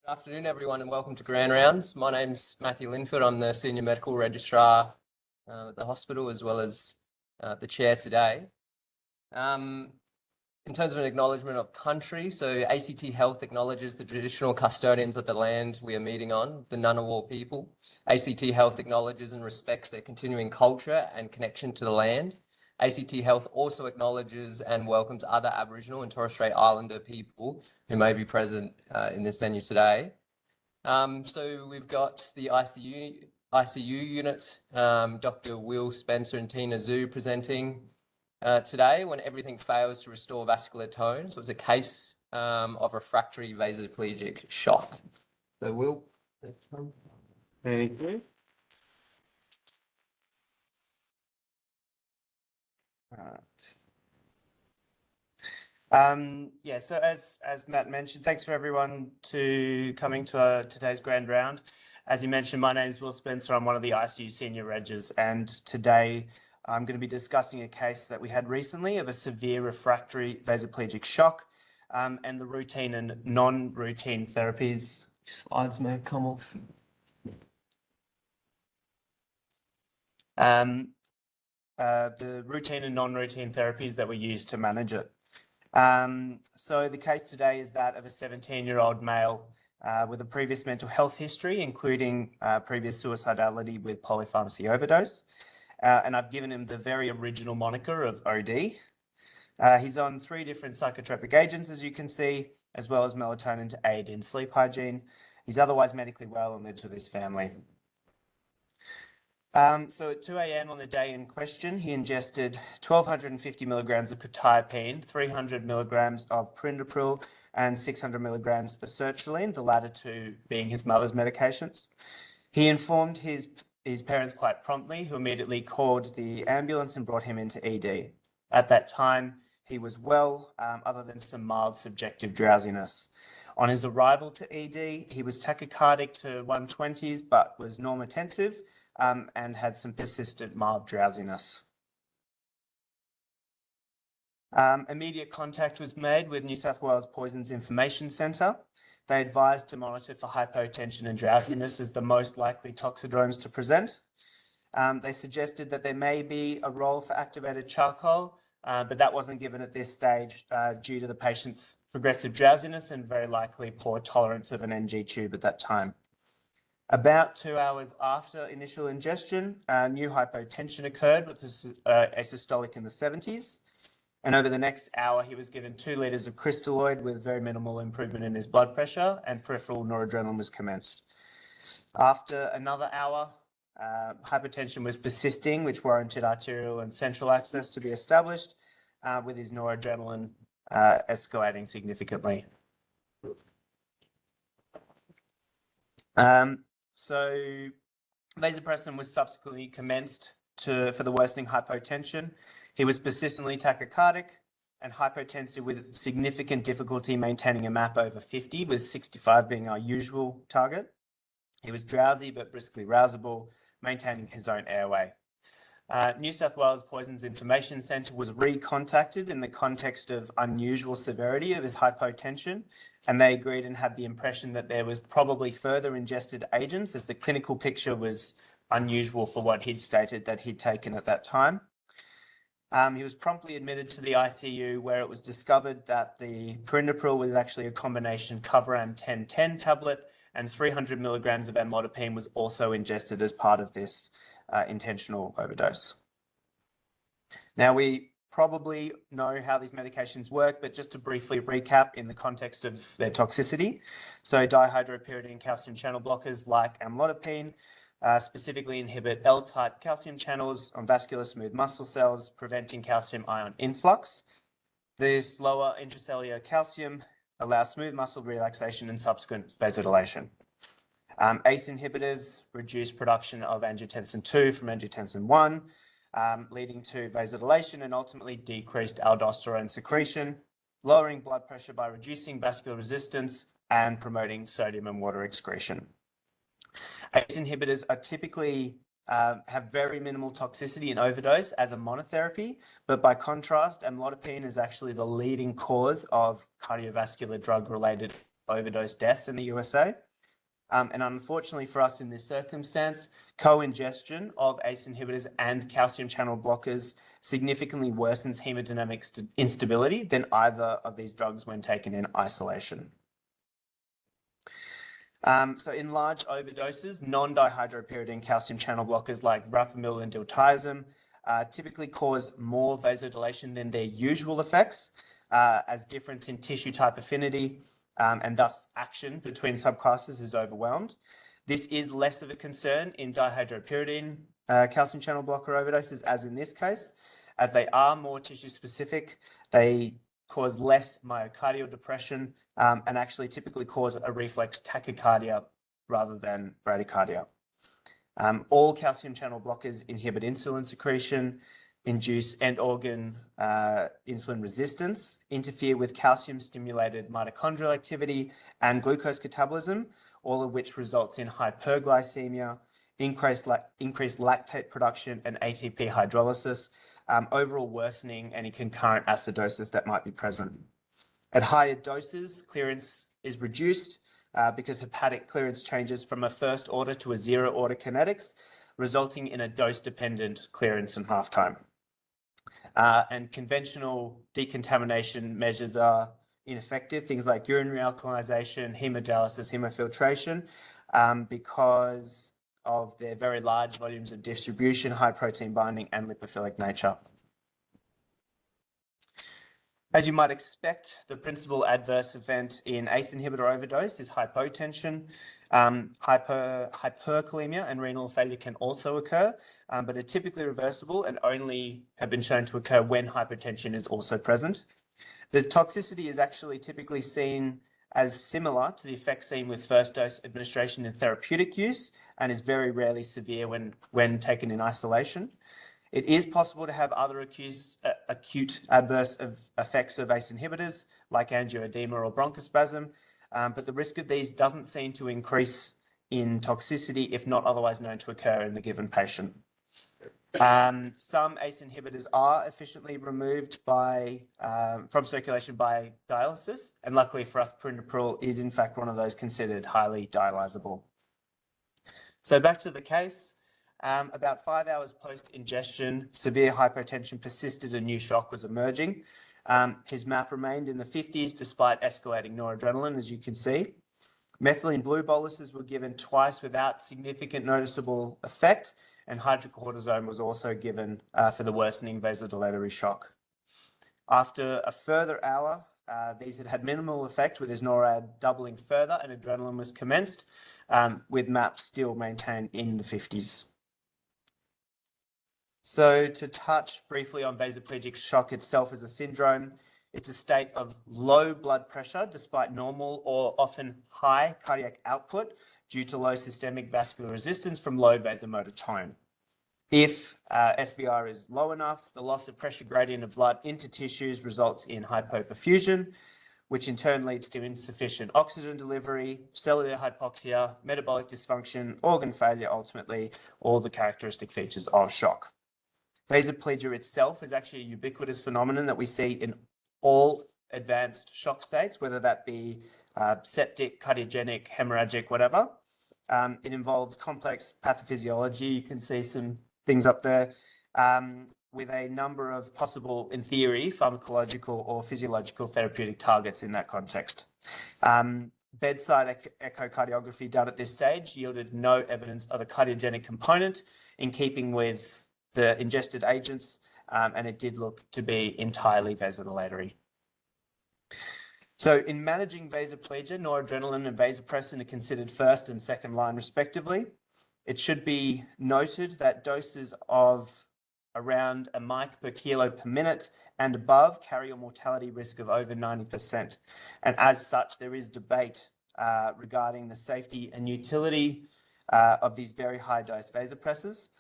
Good afternoon, everyone, and welcome to Grand Rounds. My name's Matthew Linford. I'm the Senior Medical Registrar at the hospital, as well as the chair today. In terms of an acknowledgement of country, so ACT Health acknowledges the traditional custodians of the land we are meeting on, the Ngunnawal people. ACT Health acknowledges and respects their continuing culture and connection to the land. ACT Health also acknowledges and welcomes other Aboriginal and Torres Strait Islander people who may be present in this venue today. So we've got the ICU unit, Dr. Will Spencer and Tina Zhu presenting today when everything fails to restore vascular tone. So it's a case of refractory vasoplegic shock. So Will. Thank you. So as Matt mentioned, thanks for everyone to coming to today's Grand Round. As he mentioned, my name is Will Spencer. I'm one of the ICU senior regs, and today I'm going to be discussing a case that we had recently of a severe refractory vasoplegic shock and the routine and non-routine therapies. Slides may have come off. The routine and non-routine therapies that were used to manage it. So the case today is that of a 17-year-old male with a previous mental health history, including previous suicidality with polypharmacy overdose. And I've given him the very original moniker of OD. He's on 3 different psychotropic agents, as you can see, as well as melatonin to aid in sleep hygiene. He's otherwise medically well and lives with his family. So at 2 a.m. on the day in question, he ingested 1,250 milligrams of quetiapine, 300 milligrams of perindopril, and 600 milligrams of sertraline, the latter 2 being his mother's medications. He informed his parents quite promptly, who immediately called the ambulance and brought him into ED. At that time, he was well, other than some mild subjective drowsiness. On his arrival to ED, he was tachycardic to 120s, but was normotensive, and had some persistent mild drowsiness. Immediate contact was made with New South Wales Poisons Information Centre. They advised to monitor for hypotension and drowsiness as the most likely toxidromes to present. They suggested that there may be a role for activated charcoal, but that wasn't given at this stage due to the patient's progressive drowsiness and very likely poor tolerance of an NG tube at that time. About 2 hours after initial ingestion, new hypotension occurred with a systolic in the 70s. And over the next hour, he was given 2 litres of crystalloid with very minimal improvement in his blood pressure, and peripheral noradrenaline was commenced. After another hour, hypertension was persisting, which warranted arterial and central access to be established, with his noradrenaline escalating significantly. So vasopressin was subsequently commenced for the worsening hypotension. He was persistently tachycardic and hypotensive with significant difficulty maintaining a MAP over 50, with 65 being our usual target. He was drowsy but briskly rousable, maintaining his own airway. New South Wales Poisons Information Centre was recontacted in the context of unusual severity of his hypotension, and they agreed and had the impression that there was probably further ingested agents, as the clinical picture was unusual for what he'd stated that he'd taken at that time. He was promptly admitted to the ICU, where it was discovered that the perindopril was actually a combination Coveram 1010 tablet, and 300 milligrams of amlodipine was also ingested as part of this intentional overdose. Now, we probably know how these medications work, but just to briefly recap in the context of their toxicity. So dihydropyridine calcium channel blockers like amlodipine specifically inhibit L-type calcium channels on vascular smooth muscle cells, preventing calcium ion influx. This lower intracellular calcium allows smooth muscle relaxation and subsequent vasodilation. ACE inhibitors reduce production of angiotensin II from angiotensin I, leading to vasodilation and ultimately decreased aldosterone secretion, lowering blood pressure by reducing vascular resistance and promoting sodium and water excretion. ACE inhibitors are typically have very minimal toxicity in overdose as a monotherapy, but by contrast, amlodipine is actually the leading cause of cardiovascular drug-related overdose deaths in the USA. And unfortunately for us in this circumstance, co-ingestion of ACE inhibitors and calcium channel blockers significantly worsens hemodynamic instability than either of these drugs when taken in isolation. So in large overdoses, non-dihydropyridine calcium channel blockers like rapamycin and diltiazem typically cause more vasodilation than their usual effects, as difference in tissue type affinity and thus action between subclasses is overwhelmed. This is less of a concern in dihydropyridine calcium channel blocker overdoses, as in this case, as they are more tissue specific. They cause less myocardial depression and actually typically cause a reflex tachycardia rather than bradycardia. All calcium channel blockers inhibit insulin secretion, induce end organ insulin resistance, interfere with calcium-stimulated mitochondrial activity and glucose catabolism, all of which results in hyperglycemia, increased lactate production and ATP hydrolysis, overall worsening any concurrent acidosis that might be present. At higher doses, clearance is reduced because hepatic clearance changes from a first order to a zero order kinetics, resulting in a dose-dependent clearance in half-time. And conventional decontamination measures are ineffective, things like urinary alkalization, hemodialysis, hemofiltration, because of their very large volumes of distribution, high protein binding, and lipophilic nature. As you might expect, the principal adverse event in ACE inhibitor overdose is hypotension. Hyperkalemia and renal failure can also occur, but are typically reversible and only have been shown to occur when hypotension is also present. The toxicity is actually typically seen as similar to the effects seen with first dose administration in therapeutic use and is very rarely severe when taken in isolation. It is possible to have other acute adverse effects of ACE inhibitors, like angioedema or bronchospasm, but the risk of these doesn't seem to increase in toxicity if not otherwise known to occur in the given patient. Some ACE inhibitors are efficiently removed from circulation by dialysis, and luckily for us, perindopril is in fact one of those considered highly dialysable. So back to the case. About 5 hours post-ingestion, severe hypotension persisted and new shock was emerging. His MAP remained in the 50s despite escalating noradrenaline, as you can see. Methylene blue boluses were given twice without significant noticeable effect, and hydrocortisone was also given for the worsening vasodilatory shock. After a further hour, these had minimal effect, with his NORAD doubling further and adrenaline was commenced, with MAP still maintained in the 50s. So to touch briefly on vasoplegic shock itself as a syndrome, it's a state of low blood pressure despite normal or often high cardiac output due to low systemic vascular resistance from low vasomotor tone. If SVR is low enough, the loss of pressure gradient of blood into tissues results in hypoperfusion, which in turn leads to insufficient oxygen delivery, cellular hypoxia, metabolic dysfunction, organ failure, ultimately, all the characteristic features of shock. Vasoplegia itself is actually a ubiquitous phenomenon that we see in all advanced shock states, whether that be septic, cardiogenic, hemorrhagic, whatever. It involves complex pathophysiology. You can see some things up there with a number of possible, in theory, pharmacological or physiological therapeutic targets in that context. Bedside echocardiography done at this stage yielded no evidence of a cardiogenic component in keeping with the ingested agents, and it did look to be entirely vasodilatory. So in managing vasoplegia, noradrenaline and vasopressin are considered first and second line respectively. It should be noted that doses of around a mic per kilo per minute and above carry a mortality risk of over 90%. And as such, there is debate regarding the safety and utility of these very high dose vasopressors.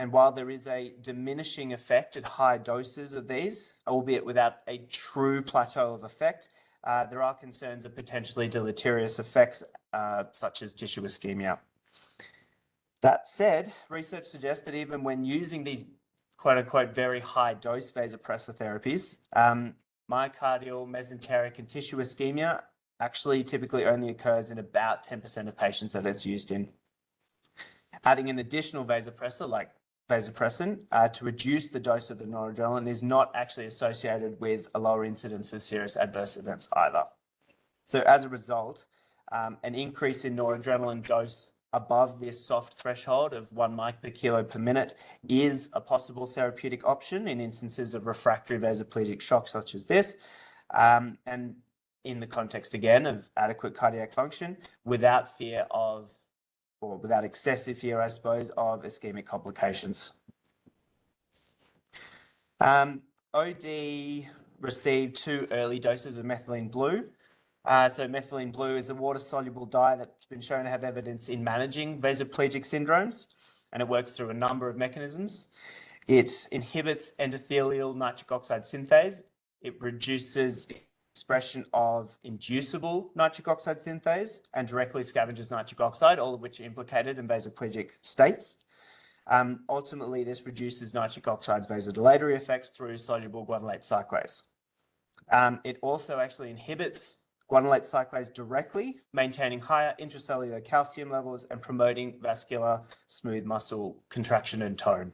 And while there is a diminishing effect at high doses of these, albeit without a true plateau of effect, there are concerns of potentially deleterious effects, such as tissue ischemia. That said, research suggests that even when using these quote-unquote very high dose vasopressor therapies, myocardial, mesenteric, and tissue ischemia actually typically only occurs in about 10% of patients that it's used in. Adding an additional vasopressor like vasopressin to reduce the dose of the noradrenaline is not actually associated with a lower incidence of serious adverse events either. So as a result, an increase in noradrenaline dose above this soft threshold of 1 mic per kilo per minute is a possible therapeutic option in instances of refractory vasoplegic shock such as this, and in the context again of adequate cardiac function without fear of, or without excessive fear, I suppose, of ischemic complications. OD received 2 early doses of methylene blue. So methylene blue is a water-soluble dye that's been shown to have evidence in managing vasoplegic syndromes, and it works through a number of mechanisms. It inhibits endothelial nitric oxide synthase. It reduces expression of inducible nitric oxide synthase and directly scavenges nitric oxide, all of which are implicated in vasoplegic states. Ultimately, this reduces nitric oxide's vasodilatory effects through soluble guanylate cyclase. It also actually inhibits guanylate cyclase directly, maintaining higher intracellular calcium levels and promoting vascular smooth muscle contraction and tone.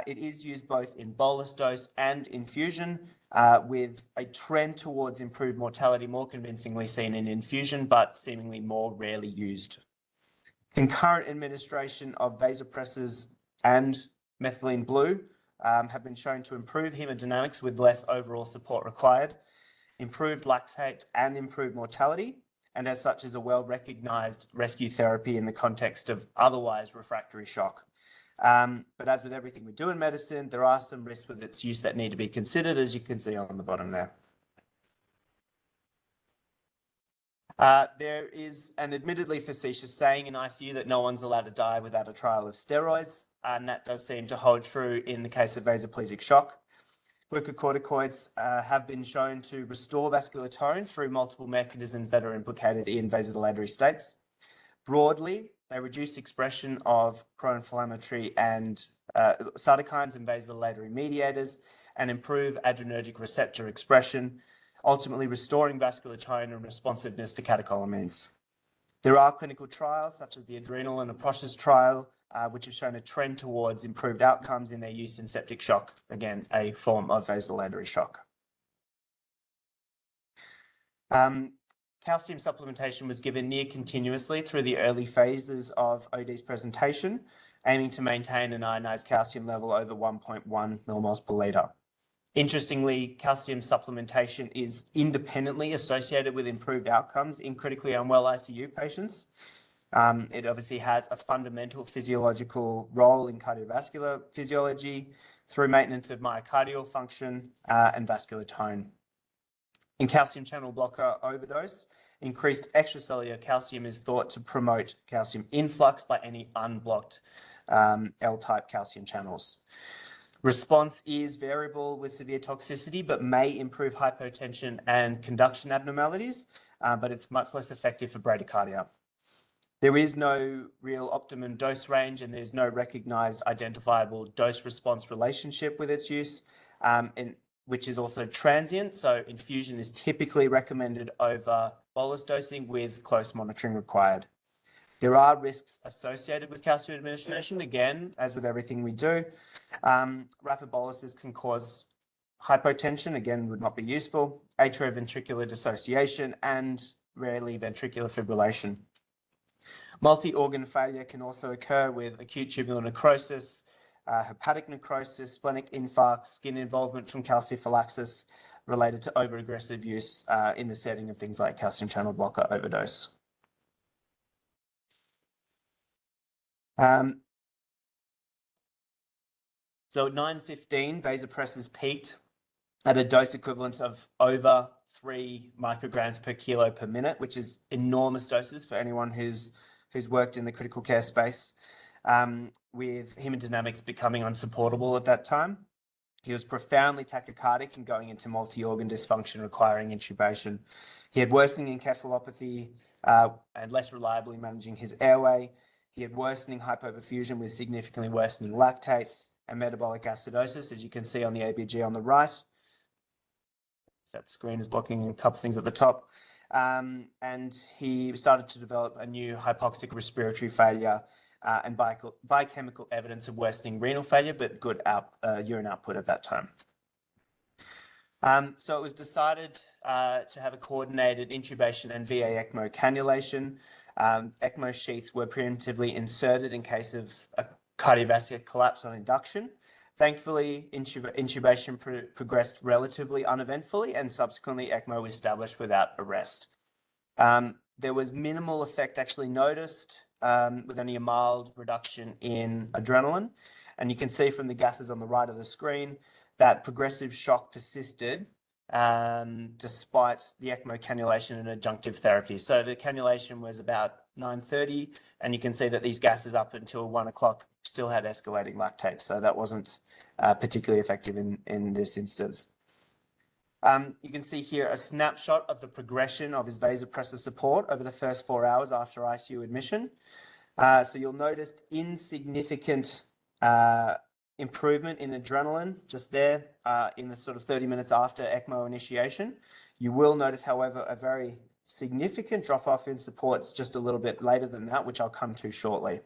It is used both in bolus dose and infusion, with a trend towards improved mortality more convincingly seen in infusion, but seemingly more rarely used. Concurrent administration of vasopressors and methylene blue have been shown to improve hemodynamics with less overall support required, improved lactate and improved mortality, and as such is a well-recognized rescue therapy in the context of otherwise refractory shock. But as with everything we do in medicine, there are some risks with its use that need to be considered, as you can see on the bottom there. There is an admittedly facetious saying in ICU that no one's allowed to die without a trial of steroids, and that does seem to hold true in the case of vasoplegic shock. Glucocorticoids have been shown to restore vascular tone through multiple mechanisms that are implicated in vasodilatory states. Broadly, they reduce expression of pro-inflammatory and cytokines and vasodilatory mediators and improve adrenergic receptor expression, ultimately restoring vascular tone and responsiveness to catecholamines. There are clinical trials such as the adrenal and Approach's trial, which have shown a trend towards improved outcomes in their use in septic shock, again, a form of vasodilatory shock. Calcium supplementation was given near continuously through the early phases of OD's presentation, aiming to maintain an ionized calcium level over 1.1 millimoles per litre. Interestingly, calcium supplementation is independently associated with improved outcomes in critically unwell ICU patients. It obviously has a fundamental physiological role in cardiovascular physiology through maintenance of myocardial function and vascular tone. In calcium channel blocker overdose, increased extracellular calcium is thought to promote calcium influx by any unblocked L-type calcium channels. Response is variable with severe toxicity, but may improve hypotension and conduction abnormalities, but it's much less effective for bradycardia. There is no real optimum dose range, and there's no recognized identifiable dose-response relationship with its use, which is also transient. So infusion is typically recommended over bolus dosing with close monitoring required. There are risks associated with calcium administration. Again, as with everything we do, rapid boluses can cause hypotension, again, would not be useful, atrioventricular dissociation, and rarely ventricular fibrillation. Multi-organ failure can also occur with acute tubular necrosis, hepatic necrosis, splenic infarct, skin involvement from calciphylaxis related to overaggressive use in the setting of things like calcium channel blocker overdose. So at 9:15, vasopressors peaked at a dose equivalence of over 3 micrograms per kilo per minute, which is enormous doses for anyone who's worked in the critical care space, with hemodynamics becoming unsupportable at that time. He was profoundly tachycardic and going into multi-organ dysfunction requiring intubation. He had worsening encephalopathy and less reliably managing his airway. He had worsening hypoperfusion with significantly worsening lactates and metabolic acidosis, as you can see on the ABG on the right. that screen is blocking a couple of things at the top. And he started to develop a new hypoxic respiratory failure and biochemical evidence of worsening renal failure, but good urine output at that time. So it was decided to have a coordinated intubation and VA ECMO cannulation. ECMO sheets were preemptively inserted in case of a cardiovascular collapse on induction. Thankfully, intubation progressed relatively uneventfully, and subsequently ECMO was established without arrest. There was minimal effect actually noticed, with only a mild reduction in adrenaline. And you can see from the gases on the right of the screen that progressive shock persisted despite the ECMO cannulation and adjunctive therapy. So the cannulation was about 9:30, and you can see that these gases up until 1 o'clock still had escalating lactate. So that wasn't particularly effective in this instance. You can see here a snapshot of the progression of his vasopressor support over the first 4 hours after ICU admission. So you'll notice insignificant improvement in adrenaline just there in the sort of 30 minutes after ECMO initiation. You will notice, however, a very significant drop-off in supports just a little bit later than that, which I'll come to shortly.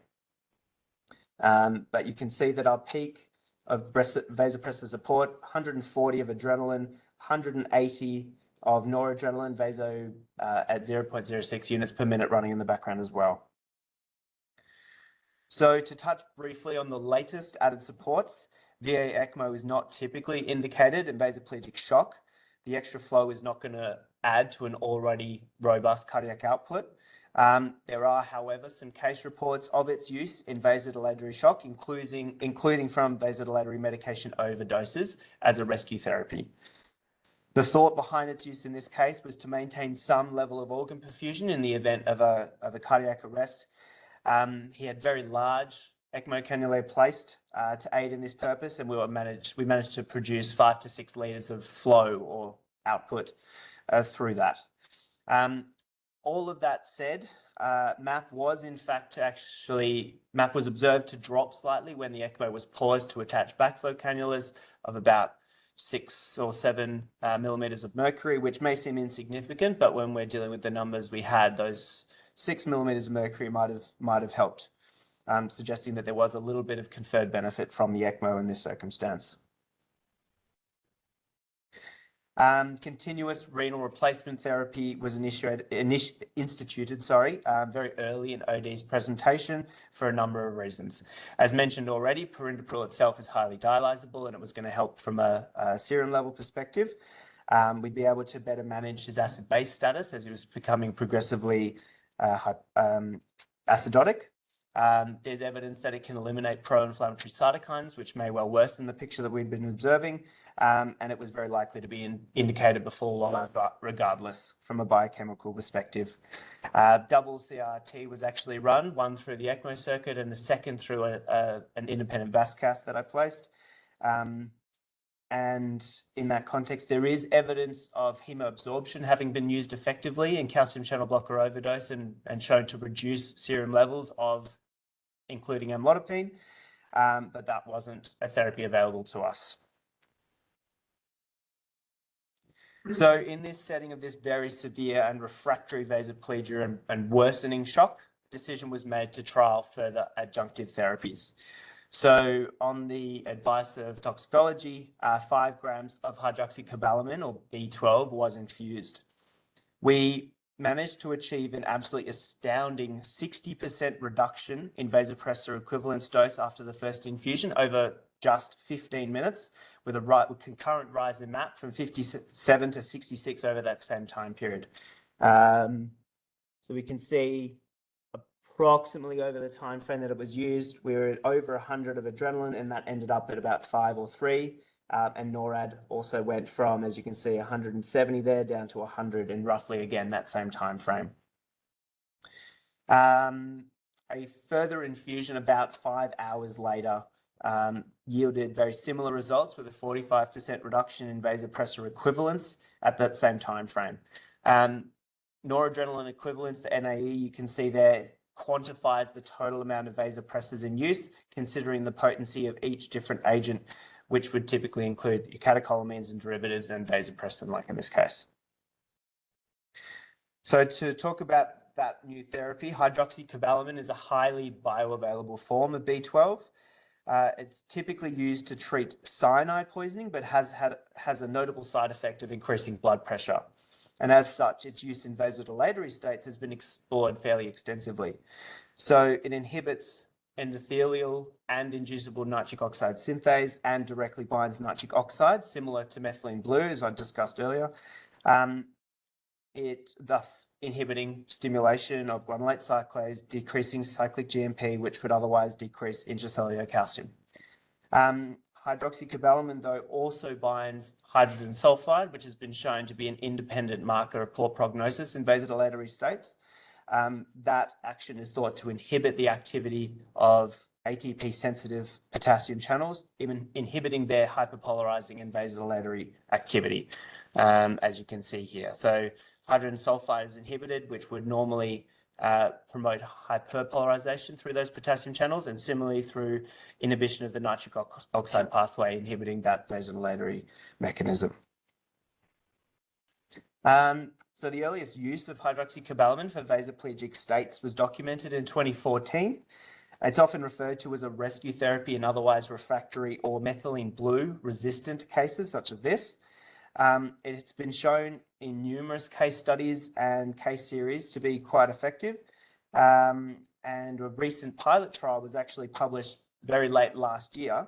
But you can see that our peak of vasopressor support, 140 of adrenaline, 180 of noradrenaline, vaso at 0.06 units per minute running in the background as well. So to touch briefly on the latest added supports, VA ECMO is not typically indicated in vasoplegic shock. The extra flow is not going to add to an already robust cardiac output. There are, however, some case reports of its use in vasodilatory shock, including from vasodilatory medication overdoses as a rescue therapy. The thought behind its use in this case was to maintain some level of organ perfusion in the event of a cardiac arrest. He had very large ECMO cannulae placed to aid in this purpose, and we managed to produce 5 to 6 litres of flow or output through that. All of that said, MAP was observed to drop slightly when the ECMO was paused to attach backflow cannulas of about 6 or 7 millimeters of mercury, which may seem insignificant, but when we're dealing with the numbers we had, those 6 millimeters of mercury might have helped, suggesting that there was a little bit of conferred benefit from the ECMO in this circumstance. Continuous renal replacement therapy was instituted very early in OD's presentation for a number of reasons. As mentioned already, perindopril itself is highly dialyzable, and it was going to help from a serum level perspective. We'd be able to better manage his acid-base status as he was becoming progressively acidotic. There's evidence that it can eliminate pro-inflammatory cytokines, which may well worsen the picture that we've been observing, and it was very likely to be indicated before long, regardless, from a biochemical perspective. Double CRT was actually run, one through the ECMO circuit and the second through an independent VASCATH that I placed. And in that context, there is evidence of hemoabsorption having been used effectively in calcium channel blocker overdose and shown to reduce serum levels of including amlodipine, but that wasn't a therapy available to us. So in this setting of this very severe and refractory vasoplegia and worsening shock, decision was made to trial further adjunctive therapies. So on the advice of toxicology, 5 grams of hydroxycobalamin, or B12, was infused. We managed to achieve an absolutely astounding 60% reduction in vasopressor equivalence dose after the first infusion over just 15 minutes, with a concurrent rise in MAP from 57 to 66 over that same time period. So we can see approximately over the time frame that it was used, we were at over 100 of adrenaline, and that ended up at about 5 or 3. And NORAD also went from, as you can see, 170 there down to 100 in roughly, again, that same time frame. A further infusion about 5 hours later yielded very similar results with a 45% reduction in vasopressor equivalence at that same time frame. Noradrenaline equivalence, the NAE, you can see there, quantifies the total amount of vasopressors in use, considering the potency of each different agent, which would typically include your catecholamines and derivatives and vasopressin, like in this case. So to talk about that new therapy, hydroxycobalamin is a highly bioavailable form of B12. It's typically used to treat cyanide poisoning, but has a notable side effect of increasing blood pressure. And as such, its use in vasodilatory states has been explored fairly extensively. So it inhibits endothelial and inducible nitric oxide synthase and directly binds nitric oxide, similar to methylene blue, as I discussed earlier. It thus inhibiting stimulation of guanylate cyclase, decreasing cyclic GMP, which would otherwise decrease intracellular calcium. Hydroxycobalamin, though, also binds hydrogen sulfide, which has been shown to be an independent marker of poor prognosis in vasodilatory states. That action is thought to inhibit the activity of ATP-sensitive potassium channels, even inhibiting their hyperpolarizing and vasodilatory activity, as you can see here. So hydrogen sulfide is inhibited, which would normally promote hyperpolarization through those potassium channels, and similarly through inhibition of the nitric oxide pathway, inhibiting that vasodilatory mechanism. So the earliest use of hydroxycobalamin for vasoplegic states was documented in 2014. It's often referred to as a rescue therapy in otherwise refractory or methylene blue resistant cases such as this. It's been shown in numerous case studies and case series to be quite effective. And a recent pilot trial was actually published very late last year,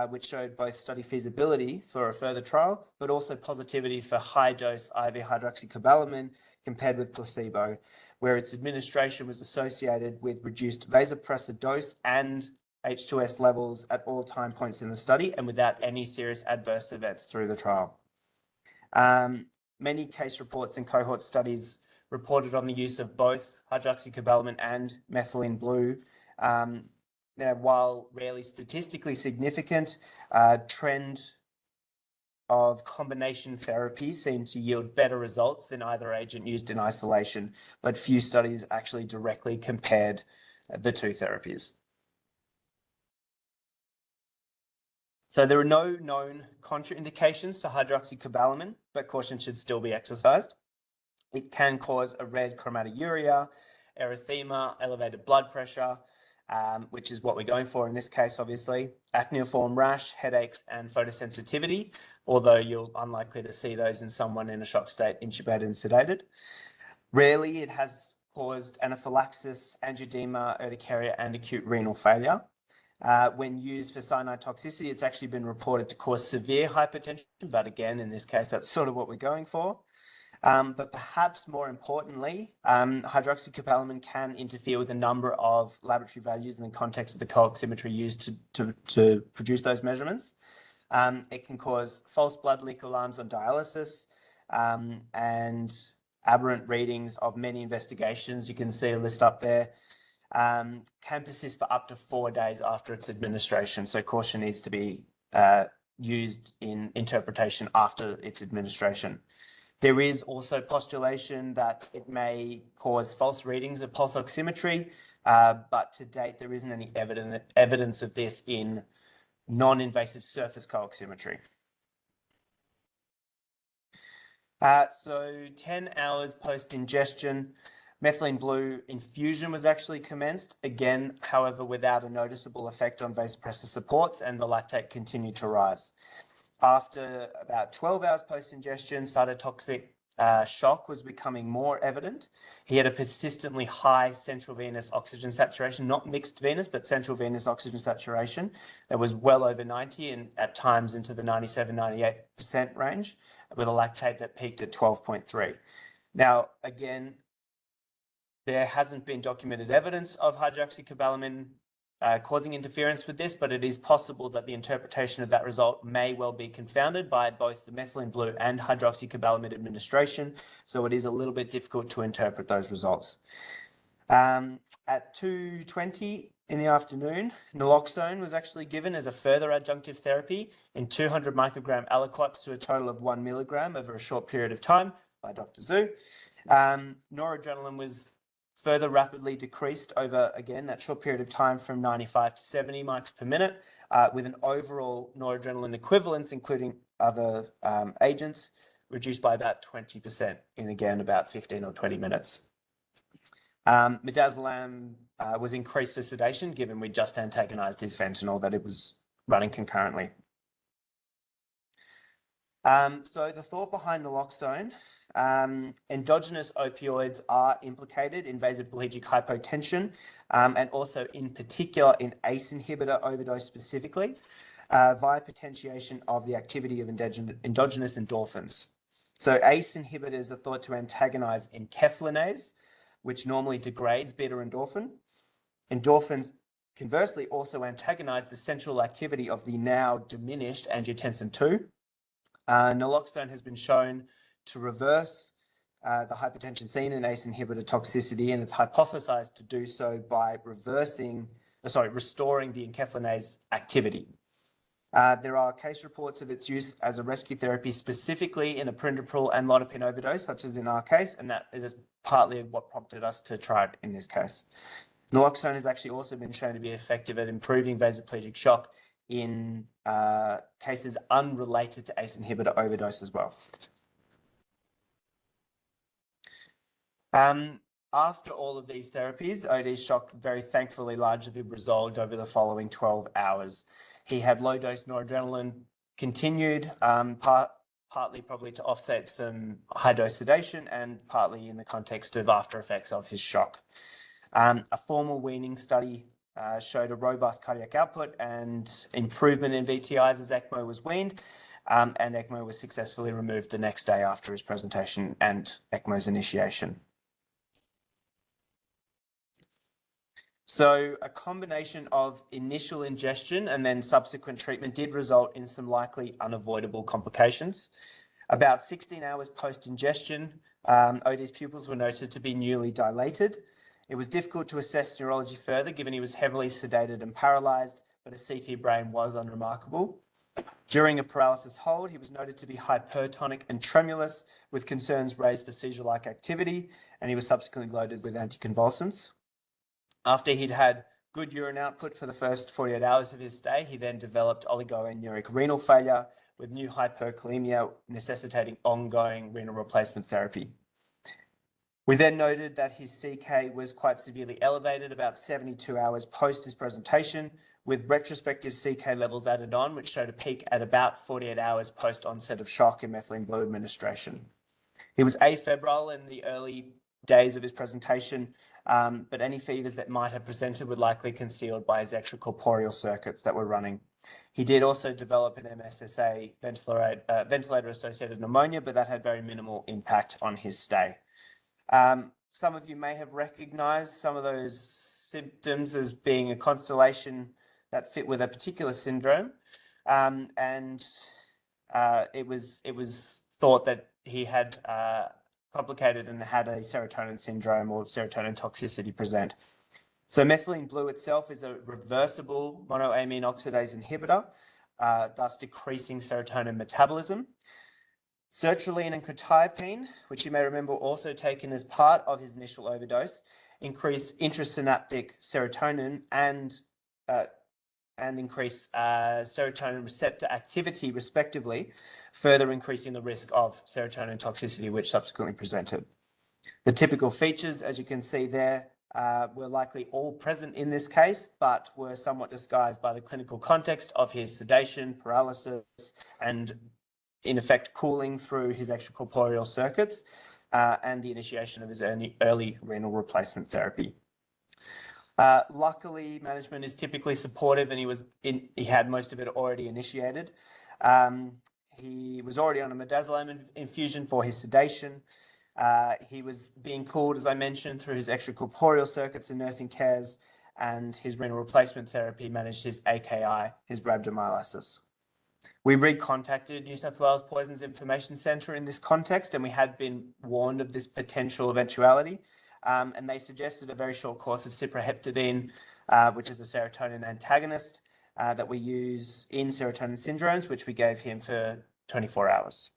which showed both study feasibility for a further trial, but also positivity for high-dose IV hydroxycobalamin compared with placebo, where its administration was associated with reduced vasopressor dose and H2S levels at all time points in the study and without any serious adverse events through the trial. Many case reports and cohort studies reported on the use of both hydroxycobalamin and methylene blue. Now, while rarely statistically significant, trend of combination therapy seems to yield better results than either agent used in isolation, but few studies actually directly compared the two therapies. So there are no known contraindications to hydroxycobalamin, but caution should still be exercised. It can cause a red chromaturia, erythema, elevated blood pressure, which is what we're going for in this case, obviously, acneiform rash, headaches, and photosensitivity, although you're unlikely to see those in someone in a shock state, intubated and sedated. Rarely, it has caused anaphylaxis, angioedema, urticaria, and acute renal failure. When used for cyanide toxicity, it's actually been reported to cause severe hypertension, but again, in this case, that's sort of what we're going for. But perhaps more importantly, hydroxycobalamin can interfere with a number of laboratory values in the context of the co-oximetry used to produce those measurements. It can cause false blood leak alarms on dialysis and aberrant readings of many investigations. You can see a list up there. Can persist for up to 4 days after its administration. So caution needs to be used in interpretation after its administration. There is also postulation that it may cause false readings of pulse oximetry, but to date, there isn't any evidence of this in non-invasive surface co-oximetry. So 10 hours post-ingestion, methylene blue infusion was actually commenced, again, however, without a noticeable effect on vasopressor supports, and the lactate continued to rise. After about 12 hours post-ingestion, cytotoxic shock was becoming more evident. He had a persistently high central venous oxygen saturation, not mixed venous, but central venous oxygen saturation that was well over 90 and at times into the 97-98% range, with a lactate that peaked at 12.3. Now, again, there hasn't been documented evidence of hydroxycobalamin causing interference with this, but it is possible that the interpretation of that result may well be confounded by both the methylene blue and hydroxycobalamin administration, so it is a little bit difficult to interpret those results. At 2:20 in the afternoon, naloxone was actually given as a further adjunctive therapy in 200 microgram aliquots to a total of 1 milligram over a short period of time by Dr. Zhu. Noradrenaline was further rapidly decreased over, again, that short period of time from 95 to 70 mics per minute, with an overall noradrenaline equivalence, including other agents, reduced by about 20% in, again, about 15 or 20 minutes. Midazolam was increased for sedation, given we just antagonized his fentanyl, that it was running concurrently. So the thought behind naloxone, endogenous opioids are implicated in vasoplegic hypotension, and also in particular in ACE inhibitor overdose specifically, via potentiation of the activity of endogenous endorphins. So ACE inhibitors are thought to antagonize enkephalinase, which normally degrades beta-endorphin. Endorphins, conversely, also antagonize the central activity of the now diminished angiotensin II. Naloxone has been shown to reverse the hypertension seen in ACE inhibitor toxicity, and it's hypothesized to do so by restoring the enkephalinase activity. There are case reports of its use as a rescue therapy, specifically in a perindopril and lodipine overdose, such as in our case, and that is partly what prompted us to try it in this case. Naloxone has actually also been shown to be effective at improving vasoplegic shock in cases unrelated to ACE inhibitor overdose as well. After all of these therapies, OD's shock very thankfully largely resolved over the following 12 hours. He had low-dose noradrenaline continued, partly probably to offset some high-dose sedation and partly in the context of after effects of his shock. A formal weaning study showed a robust cardiac output and improvement in VTIs as ECMO was weaned, and ECMO was successfully removed the next day after his presentation and ECMO's initiation. So a combination of initial ingestion and then subsequent treatment did result in some likely unavoidable complications. About 16 hours post-ingestion, OD's pupils were noted to be newly dilated. It was difficult to assess neurology further, given he was heavily sedated and paralyzed, but a CT brain was unremarkable. During a paralysis hold, he was noted to be hypertonic and tremulous, with concerns raised for seizure-like activity, and he was subsequently loaded with anticonvulsants. After he'd had good urine output for the first 48 hours of his stay, he then developed oligoanuric renal failure with new hyperkalemia necessitating ongoing renal replacement therapy. We then noted that his CK was quite severely elevated about 72 hours post his presentation, with retrospective CK levels added on, which showed a peak at about 48 hours post onset of shock and methylene blue administration. He was afebrile in the early days of his presentation, but any fevers that might have presented were likely concealed by his extracorporeal circuits that were running. He did also develop an MSSA ventilator-associated pneumonia, but that had very minimal impact on his stay. Some of you may have recognized some of those symptoms as being a constellation that fit with a particular syndrome, and it was thought that he had complicated and had a serotonin syndrome or serotonin toxicity present. So methylene blue itself is a reversible monoamine oxidase inhibitor, thus decreasing serotonin metabolism. Sertraline and quetiapine, which you may remember also taken as part of his initial overdose, increase intrasynaptic serotonin and increase serotonin receptor activity, respectively, further increasing the risk of serotonin toxicity, which subsequently presented. The typical features, as you can see there, were likely all present in this case, but were somewhat disguised by the clinical context of his sedation, paralysis, and in effect cooling through his extracorporeal circuits, and the initiation of his early renal replacement therapy. Luckily, management is typically supportive, and he had most of it already initiated. He was already on a midazolam infusion for his sedation. He was being cooled, as I mentioned, through his extracorporeal circuits and nursing cares, and his renal replacement therapy managed his AKI, his rhabdomyolysis. We recontacted New South Wales Poisons Information Centre in this context, and we had been warned of this potential eventuality. And they suggested a very short course of cyproheptadine, which is a serotonin antagonist that we use in serotonin syndromes, which we gave him for 24 hours.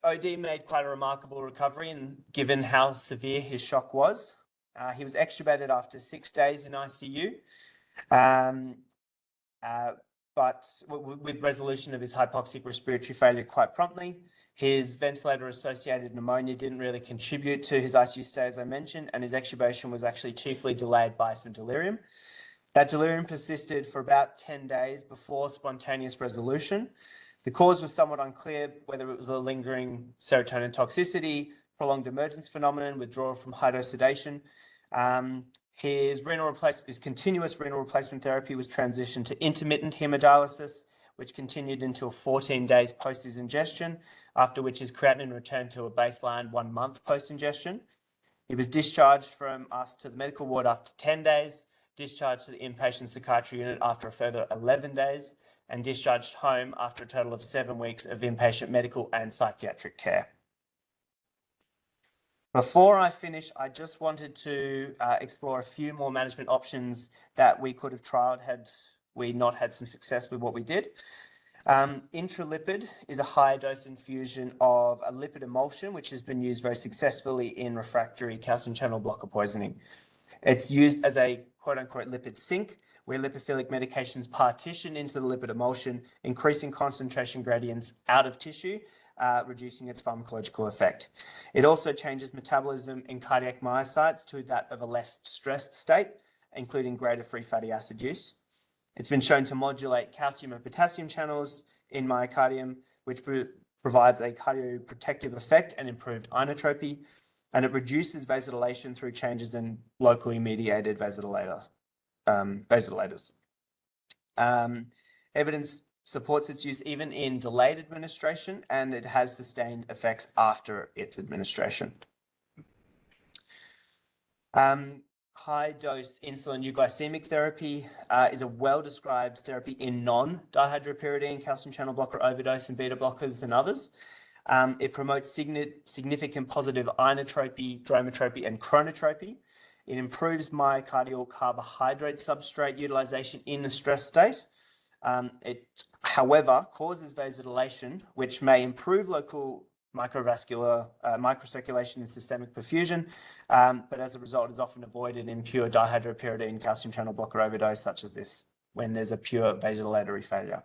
OD made quite a remarkable recovery, and given how severe his shock was, he was extubated after 6 days in ICU, but with resolution of his hypoxic respiratory failure quite promptly. His ventilator-associated pneumonia didn't really contribute to his ICU stay, as I mentioned, and his extubation was actually chiefly delayed by some delirium. That delirium persisted for about 10 days before spontaneous resolution. The cause was somewhat unclear, whether it was a lingering serotonin toxicity, prolonged emergence phenomenon, withdrawal from high-dose sedation. His continuous renal replacement therapy was transitioned to intermittent hemodialysis, which continued until 14 days post his ingestion, after which his creatinine returned to a baseline 1 month post-ingestion. He was discharged from us to the medical ward after 10 days, discharged to the inpatient psychiatry unit after a further 11 days, and discharged home after a total of 7 weeks of inpatient medical and psychiatric care. Before I finish, I just wanted to explore a few more management options that we could have trialed had we not had some success with what we did. Intralipid is a high dose infusion of a lipid emulsion, which has been used very successfully in refractory calcium channel blocker poisoning. It's used as a quote-unquote lipid sink, where lipophilic medications partition into the lipid emulsion, increasing concentration gradients out of tissue, reducing its pharmacological effect. It also changes metabolism in cardiac myocytes to that of a less stressed state, including greater free fatty acid use. It's been shown to modulate calcium and potassium channels in myocardium, which provides a cardioprotective effect and improved inotropy, and it reduces vasodilation through changes in locally mediated vasodilators. Evidence supports its use even in delayed administration, and it has sustained effects after its administration. High-dose insulin euglycemic therapy is a well-described therapy in non-dihydropyridine, calcium channel blocker overdose, and beta blockers and others. It promotes significant positive inotropy, dromotropy, and chronotropy. It improves myocardial carbohydrate substrate utilization in the stress state. It, however, causes vasodilation, which may improve local microcirculation and systemic perfusion, but as a result is often avoided in pure dihydropyridine calcium channel blocker overdose, such as this, when there's a pure vasodilatory failure.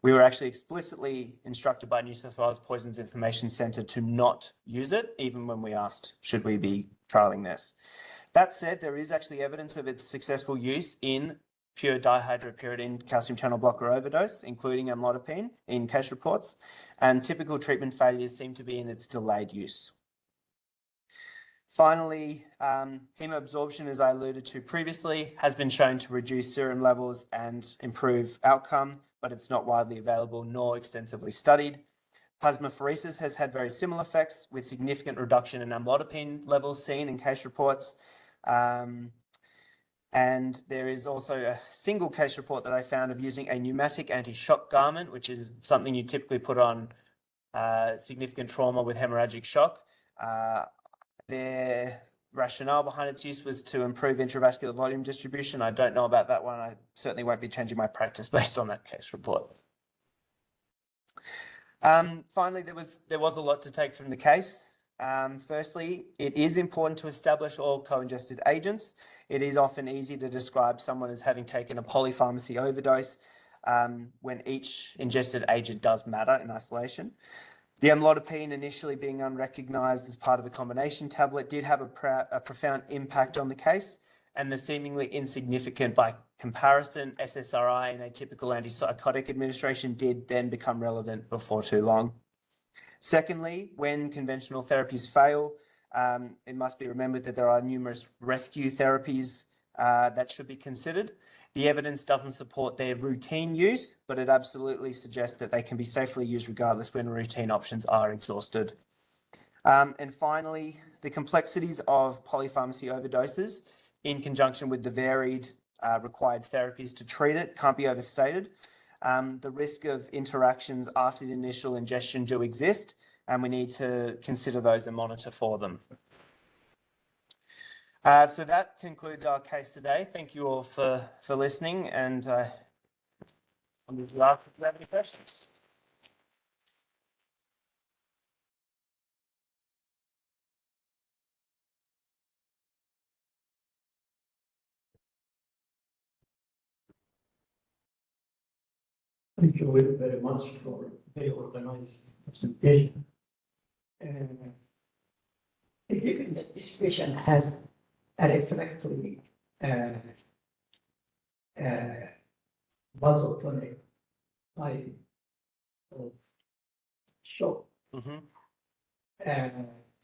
We were actually explicitly instructed by New South Wales Poisons Information Centre to not use it, even when we asked, should we be trialling this? That said, there is actually evidence of its successful use in pure dihydropyridine calcium channel blocker overdose, including amlodipine, in case reports, and typical treatment failures seem to be in its delayed use. Finally, hemoabsorption, as I alluded to previously, has been shown to reduce serum levels and improve outcome, but it's not widely available nor extensively studied. Plasmapheresis has had very similar effects, with significant reduction in amlodipine levels seen in case reports. And there is also a single case report that I found of using a pneumatic anti-shock garment, which is something you typically put on significant trauma with hemorrhagic shock. Their rationale behind its use was to improve intravascular volume distribution. I don't know about that one. I certainly won't be changing my practice based on that case report. Finally, there was a lot to take from the case. Firstly, it is important to establish all co-ingested agents. It is often easy to describe someone as having taken a polypharmacy overdose when each ingested agent does matter in isolation. The amlodipine, initially being unrecognized as part of a combination tablet, did have a profound impact on the case, and the seemingly insignificant by comparison SSRI in a typical antipsychotic administration did then become relevant before too long. Secondly, when conventional therapies fail, it must be remembered that there are numerous rescue therapies that should be considered. The evidence doesn't support their routine use, but it absolutely suggests that they can be safely used regardless when routine options are exhausted. And finally, the complexities of polypharmacy overdoses in conjunction with the varied required therapies to treat it can't be overstated. The risk of interactions after the initial ingestion do exist, and we need to consider those and monitor for them. So that concludes our case today. Thank you all for listening, and I'm glad if you have any questions. Thank you very much for very organized presentation. Given that this patient has a refractory vasotonic type of shock, and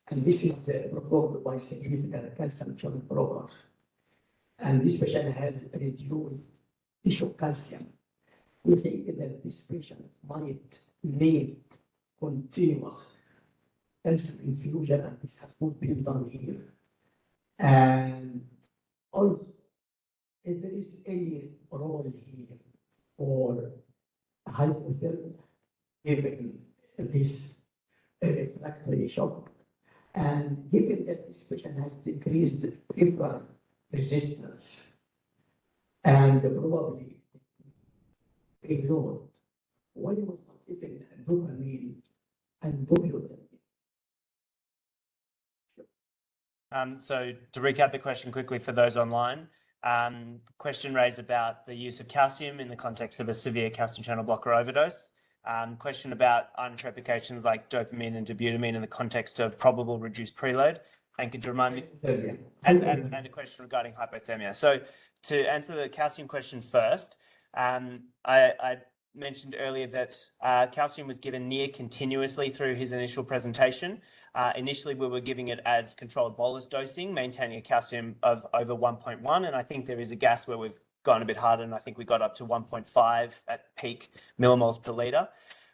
this is provoked by significant calcium channel blockers, and this patient has reduced tissue calcium. We think that this patient might need continuous calcium infusion, and this has not been done here. And also, if there is any role here for hypothermia, given this refractory shock, and given that this patient has decreased peripheral resistance and probably ignored, why was not given dopamine and dopamine? So to recap the question quickly for those online, question raised about the use of calcium in the context of a severe calcium channel blocker overdose. Question about inotropications like dopamine and dobutamine in the context of probable reduced preload. And could you remind me? And a question regarding hypothermia. So to answer the calcium question first, I mentioned earlier that calcium was given near continuously through his initial presentation. Initially, we were giving it as controlled bolus dosing, maintaining a calcium of over 1.1. And I think there is a gas where we've gone a bit harder, and I think we got up to 1.5 at peak millimoles per litre.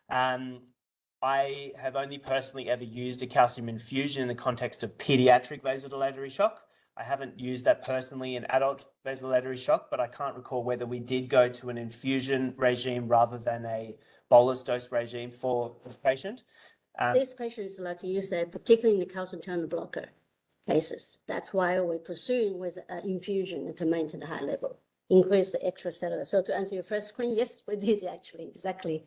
I have only personally ever used a calcium infusion in the context of pediatric vasodilatory shock. I haven't used that personally in adult vasodilatory shock, but I can't recall whether we did go to an infusion regime rather than a bolus dose regime for this patient. This patient is, like you said, particularly in the calcium channel blocker cases. That's why we're pursuing with infusion to maintain the high level, increase the extracellular. So to answer your first question, yes, we did actually exactly.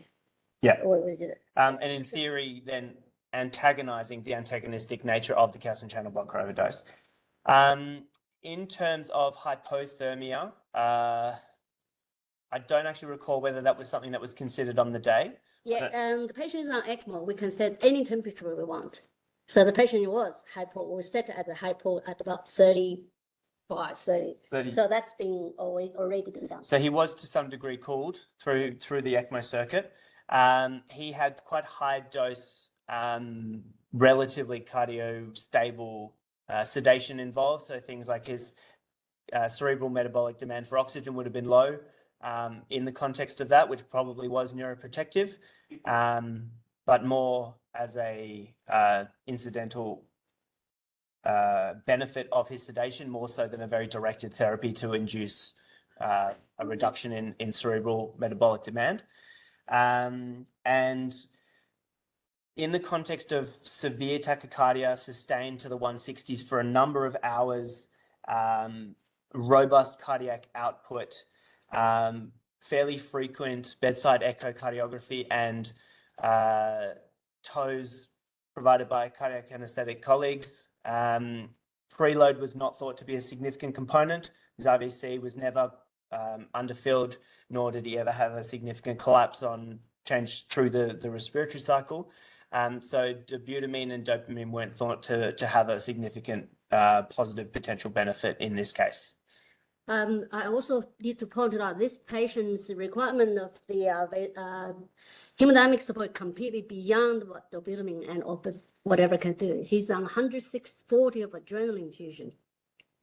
Yeah. What we did. And in theory, then antagonizing the antagonistic nature of the calcium channel blocker overdose. In terms of hypothermia, I don't actually recall whether that was something that was considered on the day. Yeah, the patient is on ECMO. We can set any temperature we want. So the patient was hypo. We set at the hypo at about 35, 30. So that's been already been done. So he was to some degree cooled through the ECMO circuit. He had quite high dose, relatively cardio-stable sedation involved. So things like his cerebral metabolic demand for oxygen would have been low in the context of that, which probably was neuroprotective, but more as a incidental benefit of his sedation, more so than a very directed therapy to induce a reduction in cerebral metabolic demand. And in the context of severe tachycardia sustained to the 160s for a number of hours, robust cardiac output, fairly frequent bedside echocardiography, and TOEs provided by cardiac anesthetic colleagues. Preload was not thought to be a significant component. His RVC was never underfilled, nor did he ever have a significant collapse on change through the respiratory cycle. So dobutamine and dopamine weren't thought to have a significant positive potential benefit in this case. I also need to point out this patient's requirement of the hemodynamic support completely beyond what dobutamine and whatever can do. He's on 106/40 of adrenaline infusion.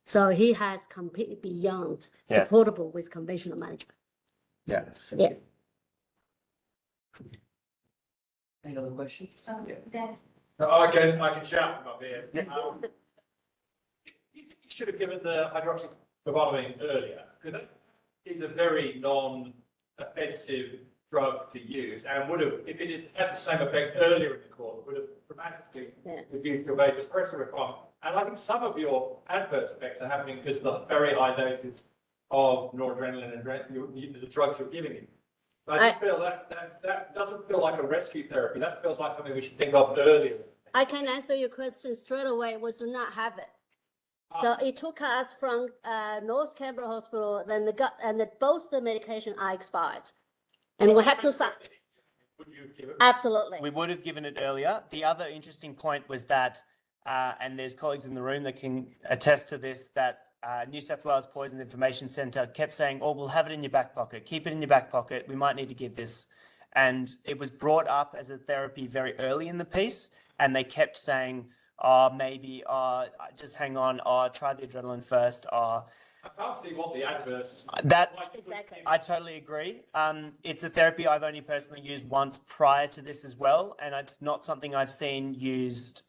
So he has completely beyond supportable with conventional management. Yeah. Yeah. Any other questions? I can shout from up here. You should have given the hydroxychloroquine earlier, because that is a very non-offensive drug to use, and would have, if it had the same effect earlier in the course, would have dramatically reduced your vasopressor requirement. And I think some of your adverse effects are happening because of the very high doses of noradrenaline and the drugs you're giving him. But I just feel that doesn't feel like a rescue therapy. That feels like something we should think of earlier. I can answer your question straight away. We do not have it. So it took us from North Canberra Hospital, then both the medication are expired. And we have to start, Would you give it? absolutely. We would have given it earlier. The other interesting point was that, and there's colleagues in the room that can attest to this, that New South Wales Poison Information Centre kept saying, oh, we'll have it in your back pocket. Keep it in your back pocket. We might need to give this. And it was brought up as a therapy very early in the piece. And they kept saying, oh, maybe, just hang on, try the adrenaline first. I can't see what the adverse. That Exactly. I totally agree. It's a therapy I've only personally used once prior to this as well, and it's not something I've seen used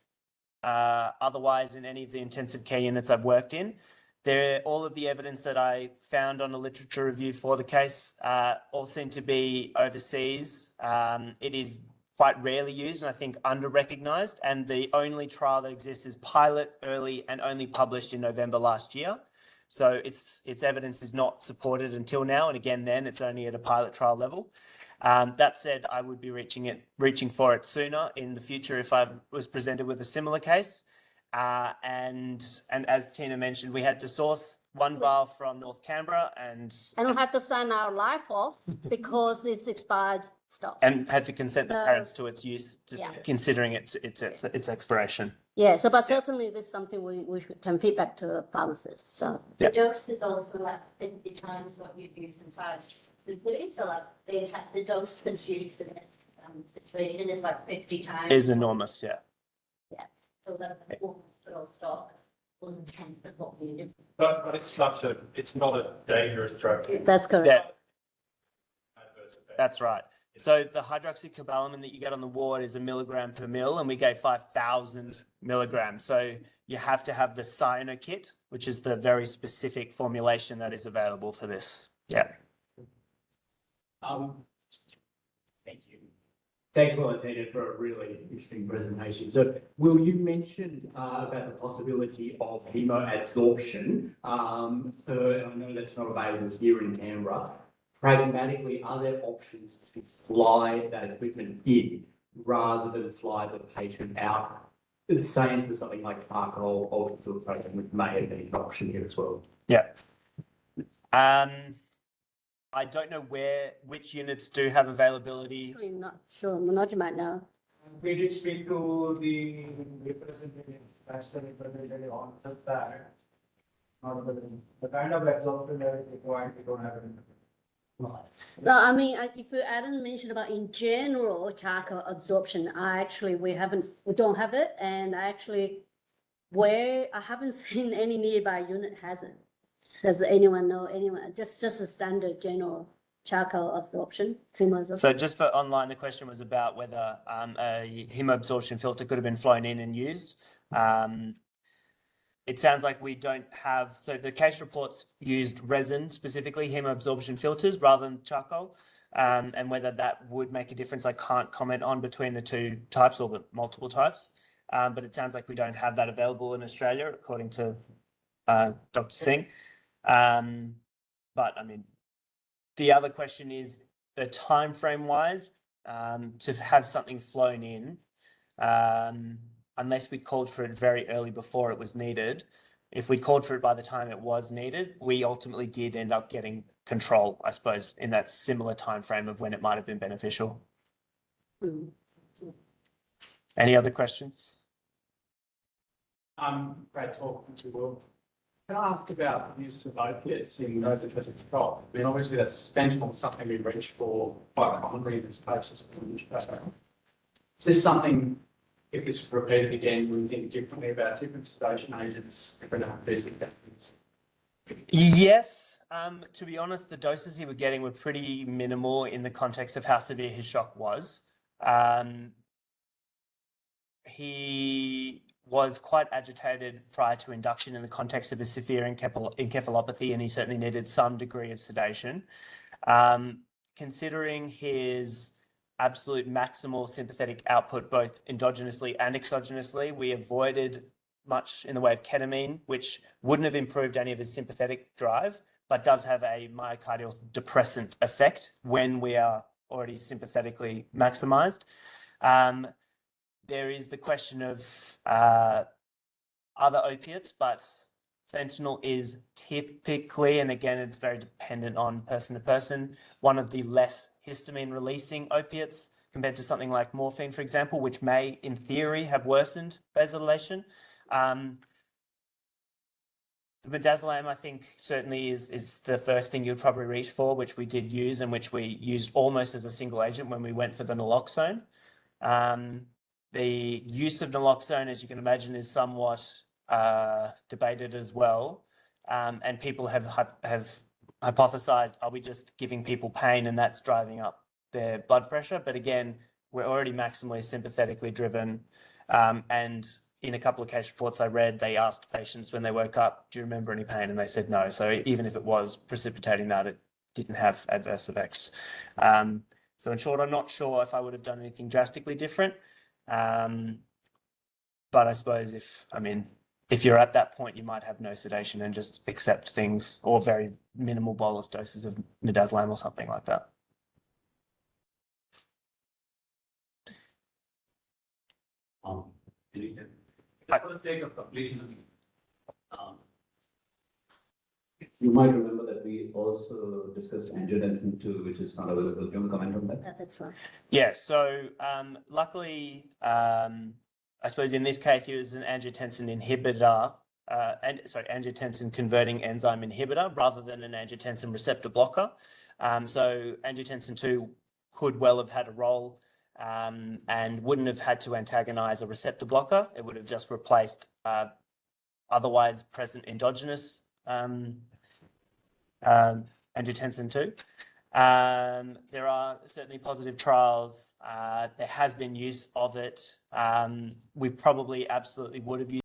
otherwise in any of the intensive care units I've worked in. All of the evidence that I found on a literature review for the case all seem to be overseas. It is quite rarely used and I think under-recognised, and the only trial that exists is pilot, early, and only published in November last year. So its evidence is not supported until now, and again, then it's only at a pilot trial level. That said, I would be reaching for it sooner in the future if I was presented with a similar case. And as Tina mentioned, we had to source one vial from North Canberra and And we have to sign our life off because it's expired stuff. and had to consent the No. parents to its use, Yeah. considering its expiration. Yeah, so but certainly this is something we can feedback to pharmacists, so. Yeah. The dose is also like 50 times what you use inside the food, so like the dose that's used in this situation is like 50 times. Is enormous, yeah. So that the hospital stock was intense with what we did. But it's not a dangerous drug. That's correct. Yeah, Adverse effect. that's right. So the hydroxycobalamin that you get on the ward is 1 milligram per mil, and we gave 5,000 milligrams. So you have to have the cyano kit, which is the very specific formulation that is available for this. Yeah. Thank you. Thanks, Tina, for a really interesting presentation. So Will, you mentioned about the possibility of hemoadsorption. I know that's not available here in Canberra. Pragmatically, are there options to fly that equipment in rather than fly the patient out? The same for something like alcohol ultrafiltration, which may have been an option here as well. Yeah. I don't know which units do have availability. Actually not sure, Manoj might know. We did speak to the representative, national representative on just that. Not the kind of absorption that is required, we don't have it. No, I mean, if Adam mentioned about in general charcoal absorption, we don't have it, and I haven't seen any nearby unit has it. Does anyone know anyone? Just a standard general charcoal absorption, hemoabsorption. So just for online, the question was about whether a hemoabsorption filter could have been flown in and used. It sounds like we don't have, so the case reports used resin, specifically hemoabsorption filters rather than charcoal, and whether that would make a difference, I can't comment on between the two types or the multiple types, but it sounds like we don't have that available in Australia, according to Dr. Singh. But I mean, the other question is the time frame wise, to have something flown in, unless we called for it very early before it was needed. If we called for it by the time it was needed, we ultimately did end up getting control, I suppose, in that similar time frame of when it might have been beneficial. Mm. Any other questions? Great talking to you, Will. Can I ask about the use of opiates in those with control? I mean, obviously that's benchmark something we reach for quite commonly in these cases. Is this something, if it's repeated again, we think differently about different sedation agents, different anesthetic techniques? Yes. To be honest, the doses he was getting were pretty minimal in the context of how severe his shock was. He was quite agitated prior to induction in the context of a severe encephalopathy, and he certainly needed some degree of sedation. Considering his absolute maximal sympathetic output, both endogenously and exogenously, we avoided much in the way of ketamine, which wouldn't have improved any of his sympathetic drive, but does have a myocardial depressant effect when we are already sympathetically maximized. There is the question of other opiates, but Fentanyl is typically, and again, it's very dependent on person to person, one of the less histamine releasing opiates compared to something like morphine, for example, which may, in theory, have worsened vasodilation. The midazolam, I think, certainly is the first thing you'd probably reach for, which we did use and which we used almost as a single agent when we went for the naloxone. The use of naloxone, as you can imagine, is somewhat debated as well. And people have hypothesized, are we just giving people pain and that's driving up their blood pressure? But again, we're already maximally sympathetically driven. And in a couple of case reports I read, they asked patients when they woke up, do you remember any pain? And they said no. So even if it was precipitating that, it didn't have adverse effects. So in short, I'm not sure if I would have done anything drastically different. But I suppose if you're at that point, you might have no sedation and just accept things, or very minimal bolus doses of midazolam or something like that. For the sake of completion, you might remember that we also discussed angiotensin 2, which is not available. Do you want to comment on that? That's right. Yeah, so luckily, I suppose in this case, it was an angiotensin inhibitor, angiotensin converting enzyme inhibitor rather than an angiotensin receptor blocker. So angiotensin 2 could well have had a role and wouldn't have had to antagonize a receptor blocker. It would have just replaced otherwise present endogenous angiotensin 2. There are certainly positive trials. There has been use of it. We probably absolutely would have used